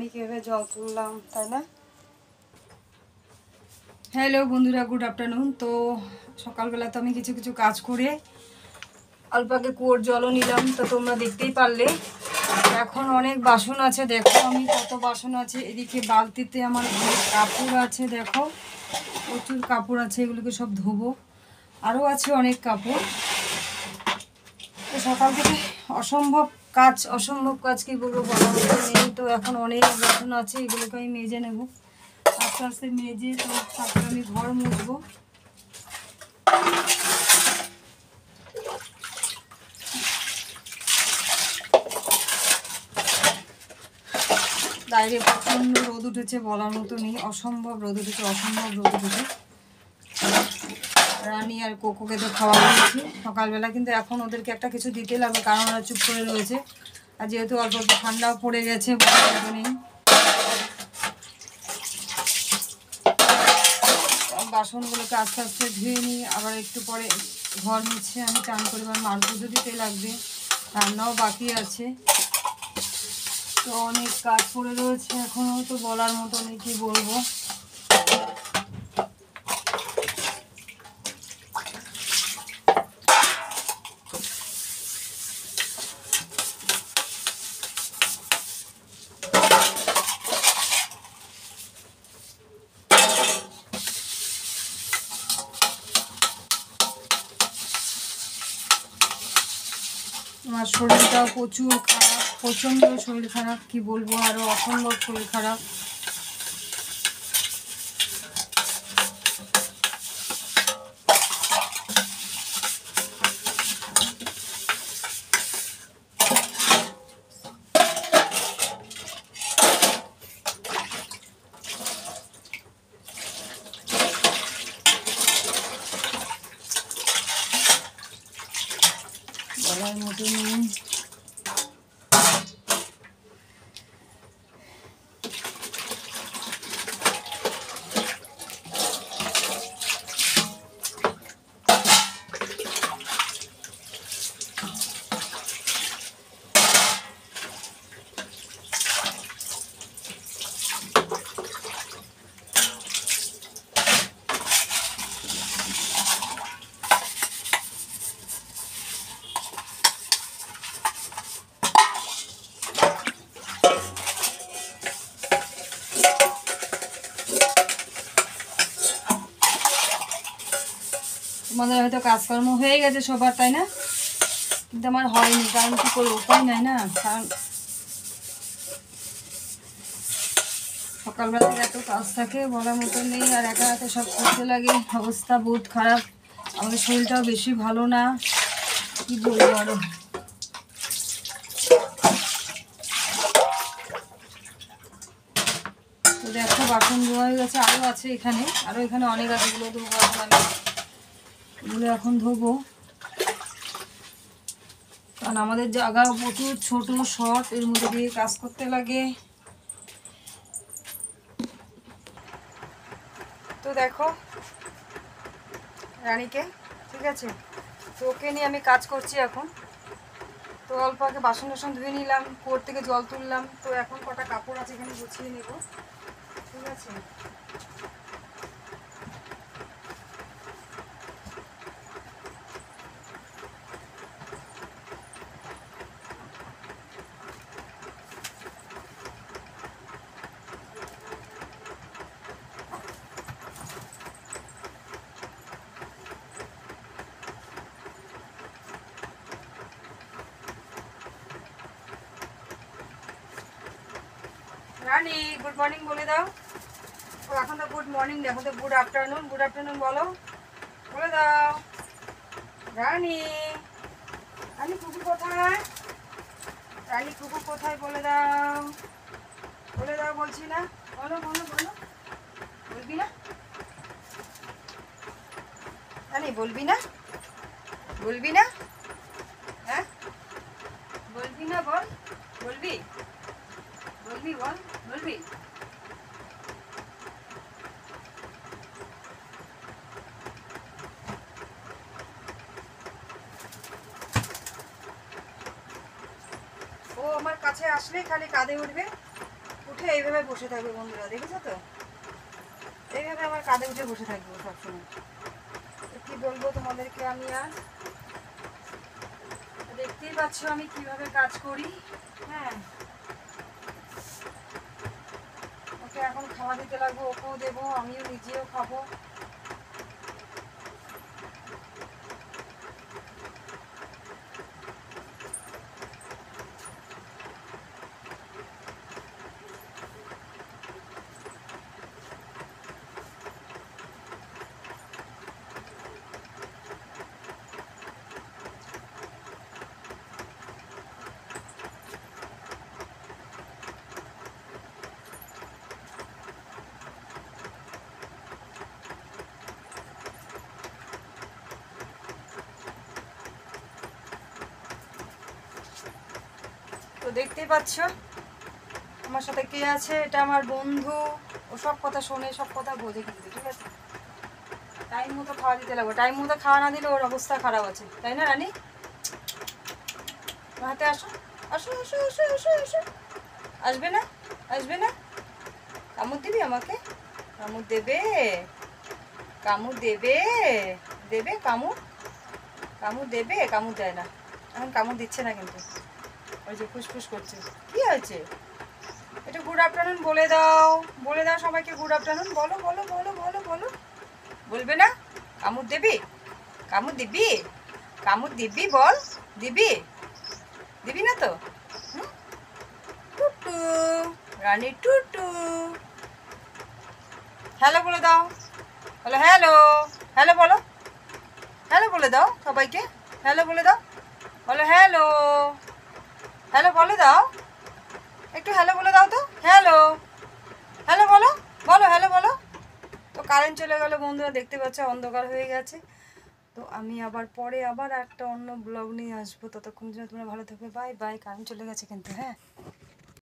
রানীকে এভাবে জল তুললাম, তাই না? হ্যালো বন্ধুরা, গুড আফটারনুন। তো সকালবেলা তো আমি কিছু কিছু কাজ করে অল্প আগে কুয়োর জলও নিলাম, তো তোমরা দেখতেই পারলে। এখন অনেক বাসন আছে, দেখো আমি কত বাসন আছে। এদিকে বালতিতে আমার কাপড় আছে, দেখো প্রচুর কাপড় আছে, এগুলোকে সব ধোবো। আরও আছে অনেক কাপড়। তো সকাল থেকে অসম্ভব কাজ কি বলবো, বলার মতো নেই। তো এখন অনেক বাসন আছে, এগুলোকে আমি মেজে নেব আস্তে আস্তে মেজে। তো তারপরে আমি ঘর মুছবো। বাইরে প্রচণ্ড রোদ উঠেছে, বলার মতো নেই। অসম্ভব রোদ উঠেছে। রানী আর কোকোকে তো খাওয়া দিয়েছি সকালবেলা, কিন্তু এখন ওদেরকে একটা কিছু দিতে লাগবে, কারণ ওরা চুপ করে রয়েছে। আর যেহেতু অল্প অল্প ঠান্ডাও পড়ে গেছে, বলার মতো নেই। বাসনগুলোকে আস্তে আস্তে ধুয়ে নিই, আবার একটু পরে ঘর মুছে আমি চান করে মার পুজো দিতে লাগবে। রান্নাও বাকি আছে, তো অনেক কাজ পড়ে রয়েছে এখনও। তো বলার মতো নেই, কি বলবো। আমার শরীরটাও প্রচুর খারাপ, প্রচণ্ড শরীর খারাপ, কি বলবো, আরও অসম্ভব শরীর খারাপ। বলার মতো নেই। তোমাদের হয়তো কাজকর্ম হয়ে গেছে সবার, তাই না? কিন্তু আমার হয়নি, কারণ কি করবো, উপায় নাই না। কারণ সকালবেলা থেকে এত কাজ থাকে, বলার মতো নেই। আর একা হাতে সব করতে লাগে, অবস্থা বহুত খারাপ। আমাদের শরীরটাও বেশি ভালো না, কি বলবো আরো। তো দেখো বাসন ধোয়া হয়ে গেছে, আরও আছে এখানে, আরও এখানে অনেক আছে। এগুলো ধোবো এখন আমি, এগুলো এখন ধোবো। কারণ আমাদের জায়গা প্রচুর ছোট শর্ট, এর মধ্যে দিয়ে কাজ করতে লাগে। তো দেখো রানীকে, ঠিক আছে, তো ওকে নিয়ে আমি কাজ করছি এখন। তো অল্প আগে বাসন টাসন ধুয়ে নিলাম, কুয়োর থেকে জল তুললাম। তো এখন কটা কাপড় আছে এখানে গুছিয়ে নেব, ঠিক আছে। রানী গুড মর্নিং বলে দাও। ও এখন তো গুড মর্নিং, এখন তো গুড আফটারনুন। গুড আফটারনুন বলো, বলে দাও। রানী, রানী কুকুর কোথায়? রানী কুকুর কোথায় বলে দাও, বলে দাও বলছি না। বলো বলো বলো, বলবি না রানী? বলবি না, বলবি না? হ্যাঁ বলবি না? বল, বলবি, বলবি, বল, বলবি। ও আমার কাছে আসলেই খালি কাঁদে উঠবে, উঠে উঠে এইভাবে বসে থাকবে বন্ধুরা, দেখেছো তো? এইভাবে আমার কাঁধে উঠে বসে থাকবো সবসময়। কি বলবো তোমাদেরকে আমি আর, দেখতেই পাচ্ছ আমি কিভাবে কাজ করি। হ্যাঁ, ওকে এখন খাওয়া দিতে লাগবো, ওকেও দেবো, আমিও নিজেও খাবো। তো দেখতেই পাচ্ছ আমার সাথে কে আছে, এটা আমার বন্ধু। ও সব কথা শোনে, সব কথা বোঝে কিন্তু, ঠিক আছে? টাইম মতো খাওয়া দিতে লাগবে, টাইম মতো খাওয়া না দিলে ওর অবস্থা খারাপ আছে, তাই না রানী? হাতে আসো, আসো আসো আসো আসো আসো। আসবে না? আসবে না? কামড় দিবি আমাকে? কামড় দেবে? কামড় দেবে? দেবে কামড়? কামড় দেবে? কামড় দেয় না, এখন কামড় দিচ্ছে না কিন্তু। ওই যে ফুসফুস করছে। কি হয়েছে? একটু গুড আফটারনুন বলে দাও, বলে দাও সবাইকে গুড আফটারনুন। বলো বলো বলো বলো বলো। বলবে না? কামড় দেবি? কামড় দিবি? কামড় দিবি? বল দিবি? দিবি না তো? টুটু, রানী টুটু, হ্যালো বলে দাও। বলো হ্যালো, হ্যালো বলো, হ্যালো বলে দাও সবাইকে, হ্যালো বলে দাও। বলো হ্যালো, হ্যালো বলে দাও, একটু হ্যালো বলে দাও তো। হ্যালো, হ্যালো বলো, বলো হ্যালো বলো। তো কারেন্ট চলে গেল বন্ধুরা, দেখতে পাচ্ছ অন্ধকার হয়ে গেছে। তো আমি আবার পরে আবার একটা অন্য ব্লগ নিয়ে আসবো, ততক্ষণ জন্য তোমরা ভালো থাকবে। Bye bye. কারেন্ট চলে গেছে কিন্তু, হ্যাঁ।